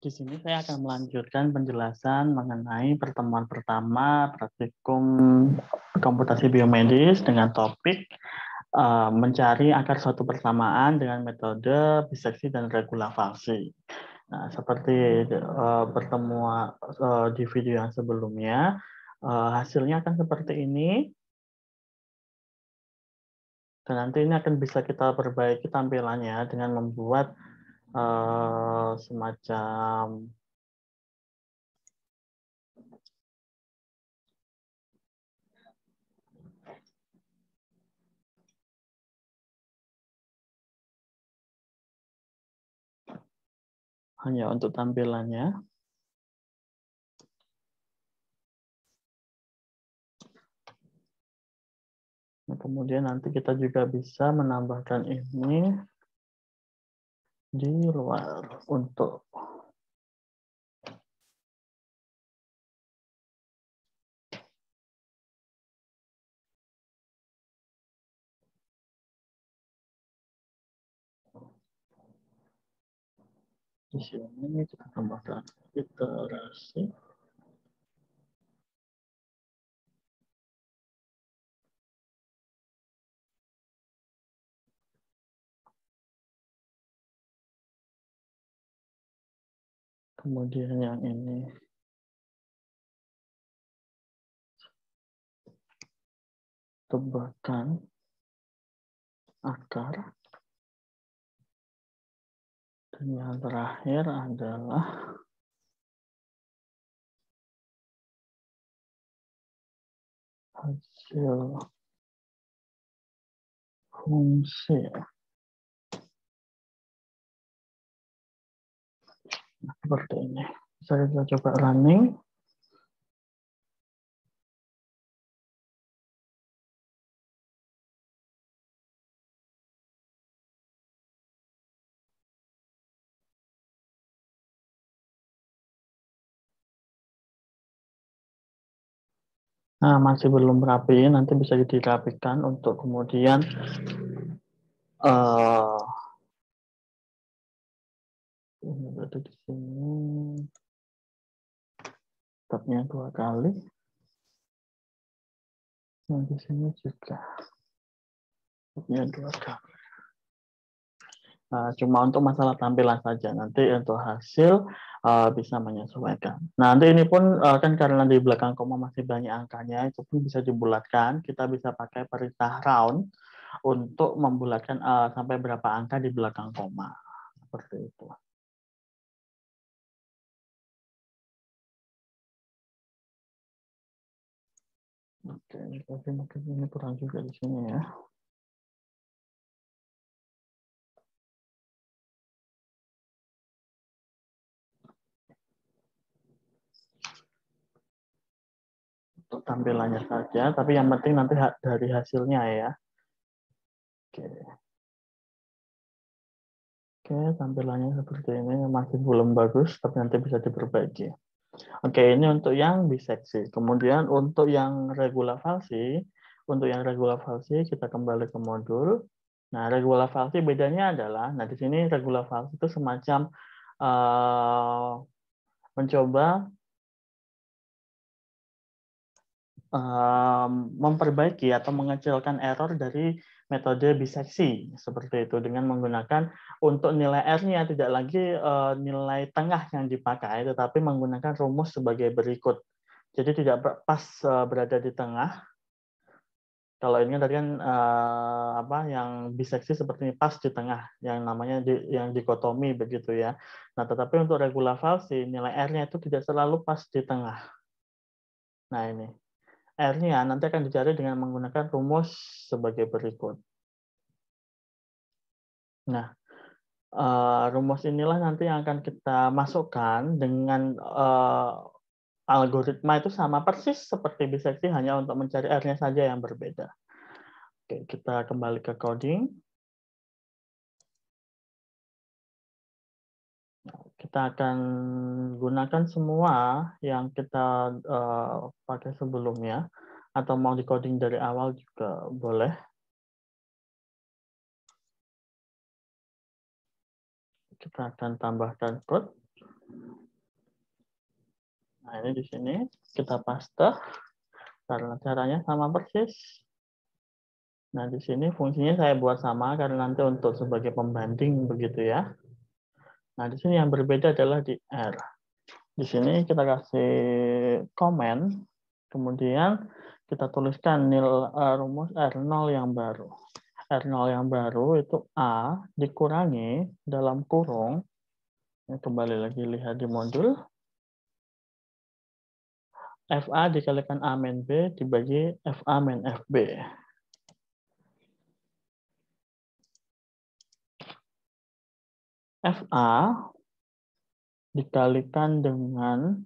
Di sini saya akan melanjutkan penjelasan mengenai pertemuan pertama praktikum komputasi biomedis dengan topik mencari akar suatu persamaan dengan metode biseksi dan regula falsi. Nah, seperti pertemuan di video yang sebelumnya, hasilnya akan seperti ini. Dan nanti ini akan bisa kita perbaiki tampilannya dengan membuat semacam hanya untuk tampilannya. Nah, kemudian nanti kita juga bisa menambahkan ini di luar untuk di sini kita tambahkan iterasi. Kemudian yang ini tebakan akar. Dan yang terakhir adalah hasil fungsi. Nah, seperti ini. Bisa kita coba running. Nah, masih belum rapi, nanti bisa dirapikan untuk kemudian ini berada di sini. Tabnya 2 kali. Yang di sini juga. Tabnya 2 kali. Cuma untuk masalah tampilan saja. Nanti untuk hasil bisa menyesuaikan. Nah, nanti ini pun kan karena di belakang koma masih banyak angkanya, itu pun bisa dibulatkan. Kita bisa pakai perintah round untuk membulatkan sampai berapa angka di belakang koma. Seperti itu. Oke, tapi mungkin ini kurang juga di sini ya. Untuk tampilannya saja, tapi yang penting nanti dari hasilnya ya. Oke. Oke, tampilannya seperti ini, masih belum bagus, tapi nanti bisa diperbaiki. Oke, ini untuk yang biseksi. Kemudian untuk yang regula falsi, kita kembali ke modul. Nah, regula falsi bedanya adalah, nah di sini regula falsi itu semacam mencoba memperbaiki atau mengecilkan error dari metode biseksi seperti itu dengan menggunakan untuk nilai R-nya tidak lagi nilai tengah yang dipakai tetapi menggunakan rumus sebagai berikut. Jadi tidak pas berada di tengah. Kalau ini tadi kan yang biseksi seperti ini pas di tengah yang namanya yang dikotomi begitu ya. Nah, tetapi untuk regula falsi nilai R-nya itu tidak selalu pas di tengah. Nah, ini R-nya nanti akan dicari dengan menggunakan rumus sebagai berikut. Nah, rumus inilah nanti yang akan kita masukkan dengan algoritma itu sama persis seperti biseksi, hanya untuk mencari R-nya saja yang berbeda. Oke, kita kembali ke coding. Kita akan gunakan semua yang kita pakai sebelumnya, atau mau di coding dari awal juga boleh. Kita akan tambahkan code. Nah, ini di sini kita paste karena caranya sama persis. Nah, di sini fungsinya saya buat sama karena nanti untuk sebagai pembanding begitu ya. Nah, di sini yang berbeda adalah di R. Di sini kita kasih komen, kemudian kita tuliskan rumus R0 yang baru. R0 yang baru itu A dikurangi dalam kurung, kembali lagi lihat di modul, FA dikalikan A min B dibagi FA min FB. FA dikalikan dengan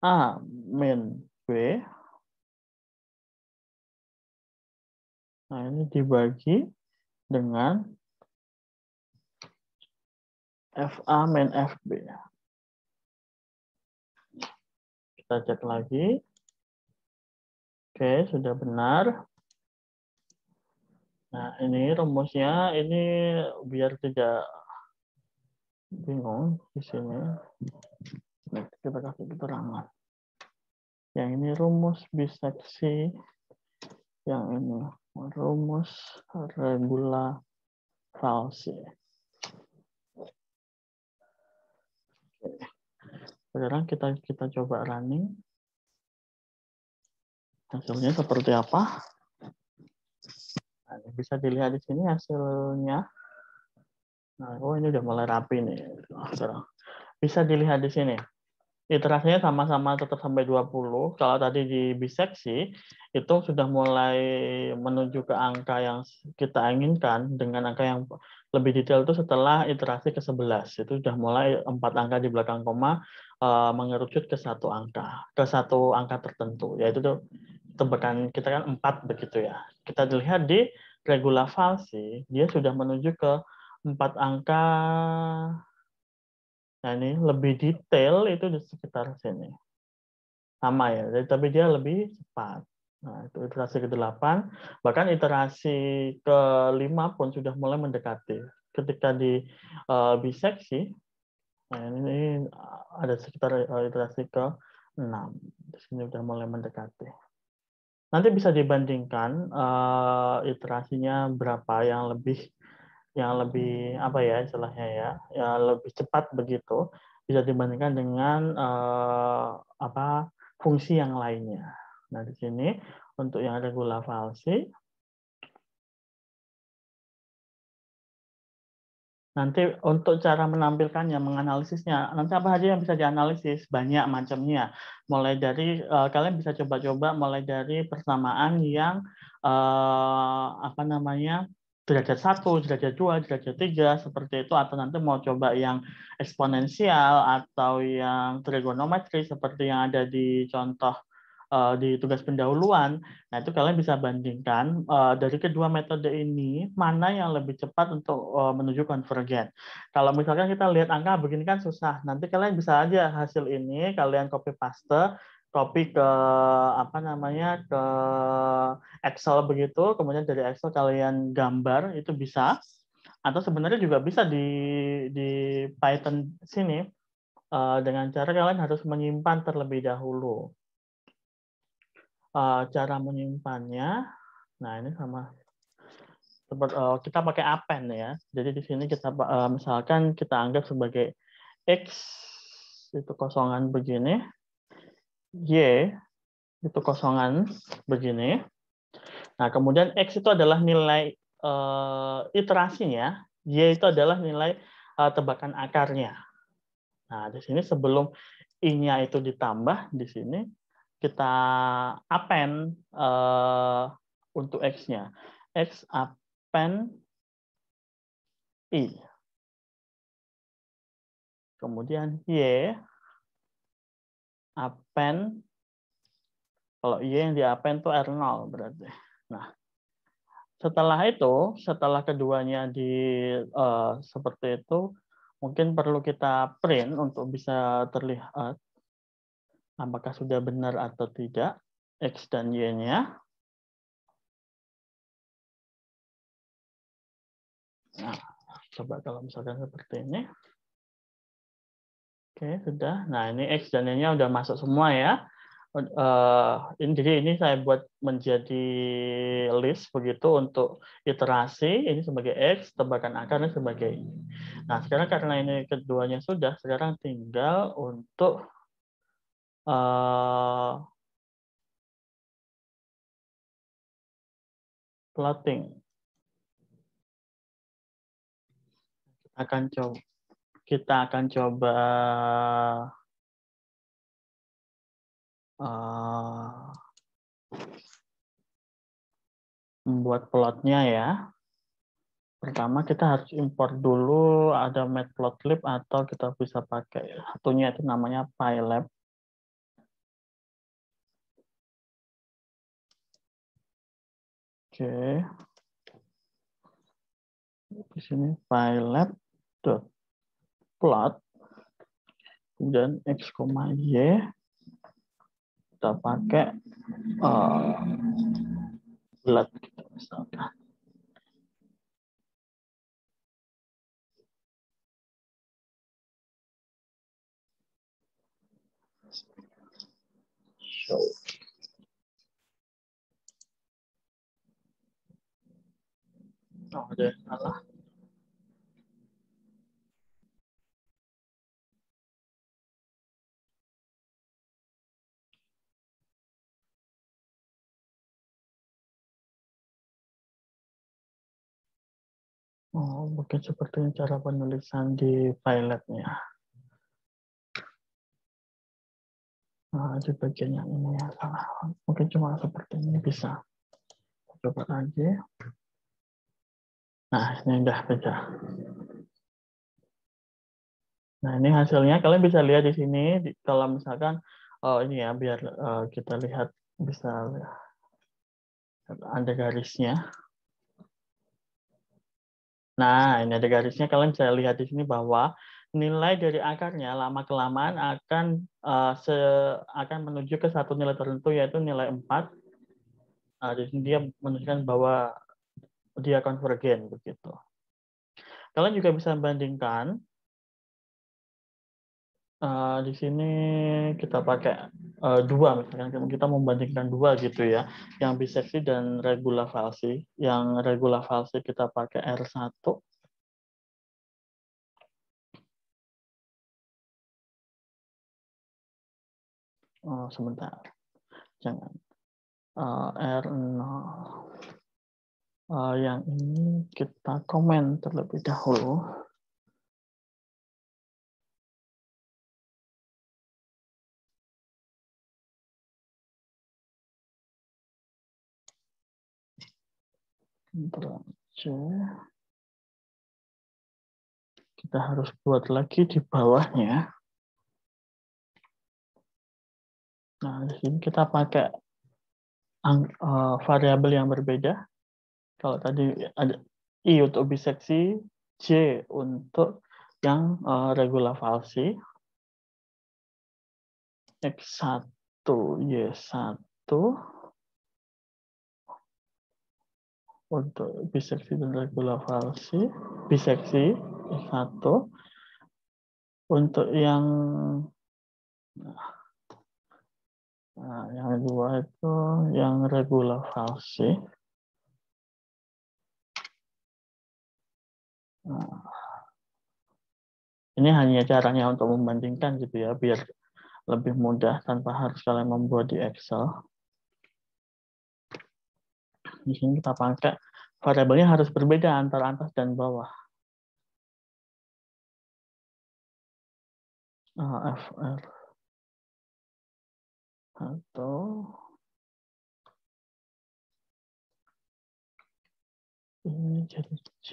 A min B. Nah, ini dibagi dengan FA min FB. Kita cek lagi. Oke, sudah benar. Nah, ini rumusnya, ini biar tidak bingung di sini. Kita kasih keterangan. Yang ini rumus biseksi, yang ini rumus regula falsi. Sekarang kita coba running. Hasilnya seperti apa? Nah, bisa dilihat di sini hasilnya. Nah, oh ini udah mulai rapi nih. Bisa dilihat di sini. Iterasinya sama-sama tetap sampai 20. Kalau tadi di biseksi, itu sudah mulai menuju ke angka yang kita inginkan. Dengan angka yang lebih detail itu setelah iterasi ke-11. Itu sudah mulai 4 angka di belakang koma mengerucut ke satu angka tertentu. Yaitu tebakan kita kan 4 begitu ya. Kita lihat di regula falsi, dia sudah menuju ke 4 angka. Nah, ini lebih detail itu di sekitar sini. Sama ya, tapi dia lebih cepat. Nah, itu iterasi ke-8. Bahkan iterasi ke-5 pun sudah mulai mendekati. Ketika di biseksi, nah ini ada sekitar iterasi ke-6. Di sini sudah mulai mendekati. Nanti bisa dibandingkan iterasinya berapa yang lebih apa ya istilahnya ya lebih cepat begitu, bisa dibandingkan dengan fungsi yang lainnya. Nah, di sini untuk yang regula falsi, nanti untuk cara menampilkannya, menganalisisnya, nanti apa saja yang bisa dianalisis, banyak macamnya. Mulai dari kalian bisa coba-coba mulai dari persamaan yang derajat 1, derajat 2, derajat 3 seperti itu, atau nanti mau coba yang eksponensial atau yang trigonometri seperti yang ada di contoh di tugas pendahuluan. Nah, itu kalian bisa bandingkan dari kedua metode ini mana yang lebih cepat untuk menuju konvergen. Kalau misalkan kita lihat angka begini kan susah. Nanti kalian bisa aja hasil ini kalian copy paste, copy ke ke Excel begitu, kemudian dari Excel kalian gambar itu bisa. Atau sebenarnya juga bisa di Python sini dengan cara kalian harus menyimpan terlebih dahulu. Cara menyimpannya, nah ini sama seperti kita pakai append ya. Jadi di sini kita misalkan kita anggap sebagai x itu kosongan begini, y itu kosongan begini. Nah, kemudian x itu adalah nilai iterasinya, y itu adalah nilai tebakan akarnya. Nah, di sini sebelum i-nya itu ditambah di sini kita append untuk x-nya. X append i. Kemudian y append, kalau y yang di append itu R0 berarti. Nah, setelah keduanya seperti itu, mungkin perlu kita print untuk bisa terlihat apakah sudah benar atau tidak X dan Y-nya. Nah, coba kalau misalkan seperti ini. Oke, sudah. Nah, ini X dan Y-nya udah masuk semua ya. Jadi ini saya buat menjadi list begitu untuk iterasi. Ini sebagai X, tebakan akarnya sebagai Y. Nah, sekarang karena ini keduanya sudah, sekarang tinggal untuk plotting. Kita akan coba membuat plotnya ya. Pertama kita harus import dulu ada matplotlib atau kita bisa pakai satunya itu namanya PyLab. Oke. Di sini PyLab.plot kemudian X, Y kita pakai bulat gitu misalkan. Show. Oh, udah salah. Oh, mungkin seperti cara penulisan di PyLab-nya. Nah, di bagian yang ini ya salah. Mungkin cuma seperti ini bisa. Coba lagi. Nah, ini udah beda. Nah, ini hasilnya. Kalian bisa lihat di sini. Kalau misalkan, ini ya, biar kita lihat, bisa ada garisnya. Nah, ini ada garisnya. Kalian bisa lihat di sini bahwa nilai dari akarnya lama-kelamaan akan menuju ke satu nilai tertentu, yaitu nilai 4. Nah, di sini dia menunjukkan bahwa dia konvergen begitu. Kalian juga bisa bandingkan. Di sini kita pakai dua, misalkan kita membandingkan dua gitu ya, yang biseksi dan regula falsi. Yang regula falsi kita pakai R1. Oh, sebentar, jangan. R0. Yang ini kita komen terlebih dahulu. Ctrl C. Kita harus buat lagi di bawahnya. Nah, di sini kita pakai variabel yang berbeda. Kalau tadi ada I untuk biseksi, J untuk yang regula falsi, X1, Y1 untuk biseksi dan regula falsi, biseksi X1 untuk yang kedua itu yang regula falsi. Ini hanya caranya untuk membandingkan gitu ya, biar lebih mudah tanpa harus kalian membuat di Excel. Di sini kita pakai variabelnya harus berbeda antara atas dan bawah. FR atau ini jadi J.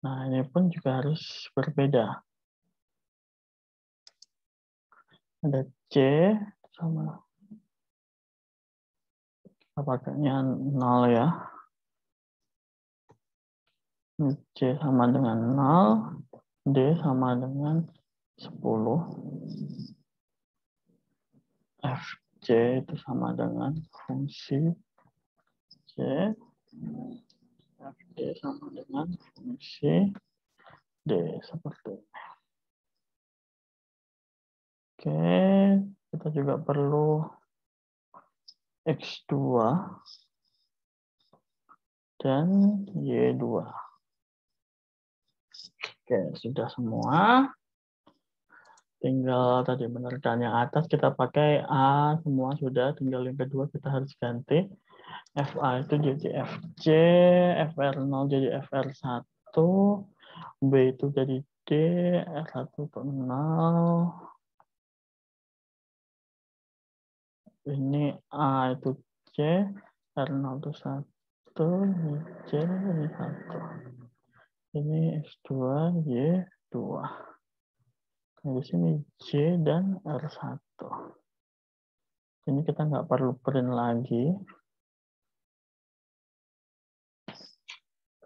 Nah, ini pun juga harus berbeda. Ada C sama pakainya 0 ya. C sama dengan 0, D sama dengan 10. Fj itu sama dengan fungsi C. Fj sama dengan fungsi D seperti ini. Oke, kita juga perlu X2 dan Y2. Oke, sudah semua. Tinggal tadi menerkan yang atas kita pakai A semua sudah, tinggal yang kedua kita harus ganti. FA itu jadi FC, FR0 jadi FR1, B itu jadi D, R1 itu 0. Ini A itu C, R0 itu 1, ini C, ini 1. Ini X2, Y2. Nah, di sini J dan R1. Ini kita nggak perlu print lagi.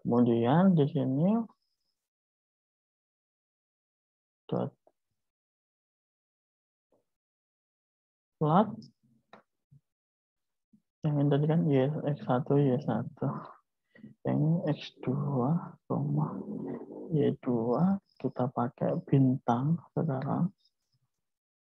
Kemudian di sini dot plot yang ini tadi kan X1 Y1. Yang ini X2, Y2 kita pakai bintang sekarang.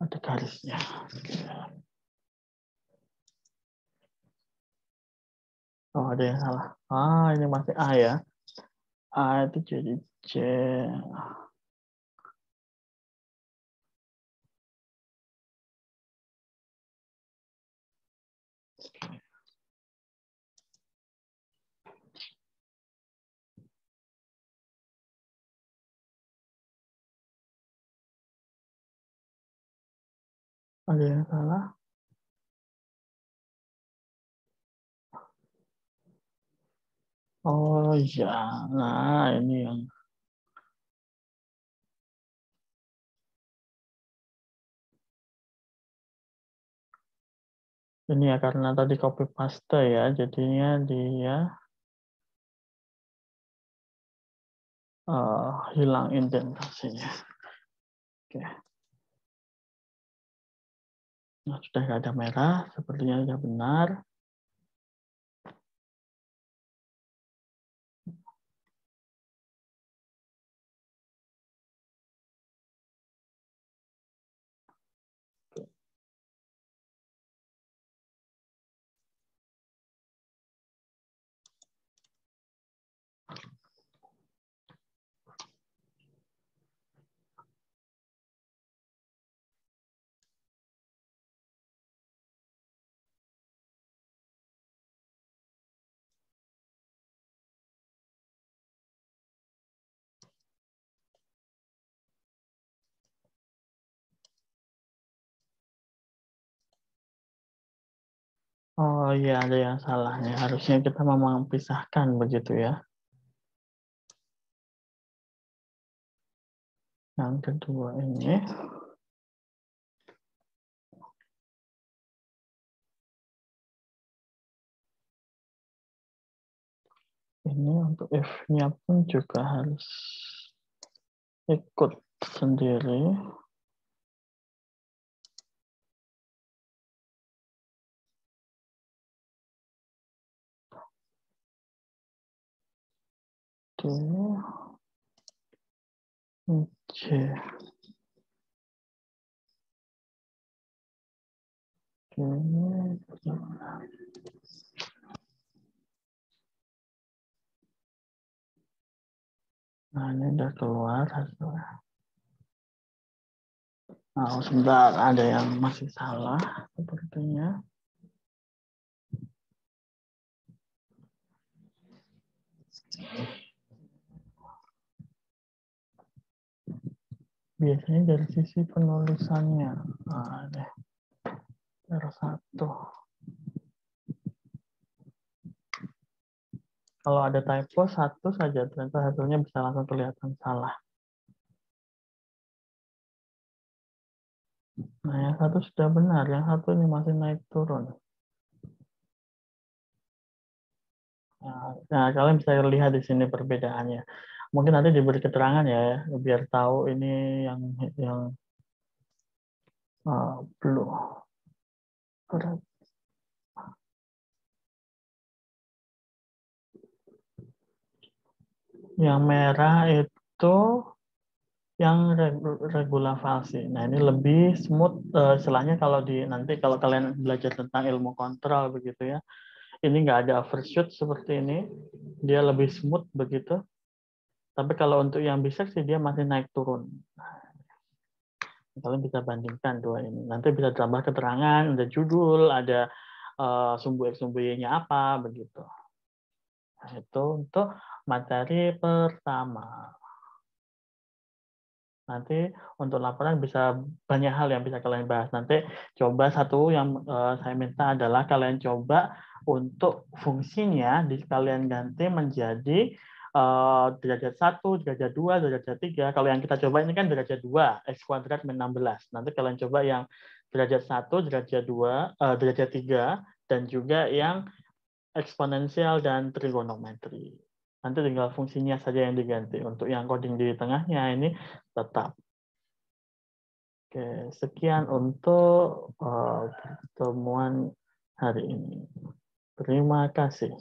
Ada garisnya. Oh, ada yang salah. Ah, ini masih A ya. A itu jadi C. Ada yang salah. Oh iya, nah ini yang ini ya karena tadi copy paste ya, jadinya dia hilang indentasinya. Oke. Nah, sudah nggak ada merah, sepertinya sudah benar. Oh iya, ada yang salah nih. Harusnya kita memang pisahkan begitu ya. Yang kedua ini. Ini untuk F-nya pun juga harus ikut sendiri. D, C, D, nah ini udah keluar hasilnya. Nah, sebentar, ada yang masih salah sepertinya. Biasanya dari sisi penulisannya. Nah, deh. R1. Kalau ada typo satu saja, ternyata hasilnya bisa langsung kelihatan salah. Nah, yang satu sudah benar, yang satu ini masih naik turun. Nah, kalian bisa lihat di sini perbedaannya. Mungkin nanti diberi keterangan ya, biar tahu ini yang blue. Yang merah itu Yang regula falsi. Nah, ini lebih smooth, istilahnya kalau nanti kalau kalian belajar tentang ilmu kontrol begitu ya, ini nggak ada overshoot seperti ini, dia lebih smooth begitu. Tapi kalau untuk yang biseksi dia masih naik turun. Kalian bisa bandingkan dua ini. Nanti bisa tambah keterangan, ada judul, ada sumbu X, sumbu Y-nya apa, begitu. Nah, itu untuk materi pertama. Nanti untuk laporan bisa banyak hal yang bisa kalian bahas. Nanti coba satu yang saya minta adalah kalian coba untuk fungsinya kalian ganti menjadi derajat 1, derajat 2, derajat 3. Kalau yang kita coba ini kan derajat 2, X kuadrat min 16. Nanti kalian coba yang derajat 1, derajat 2, derajat 3, dan juga yang eksponensial dan trigonometri. Nanti tinggal fungsinya saja yang diganti. Untuk yang coding di tengahnya ini tetap. Oke, sekian untuk pertemuan hari ini. Terima kasih.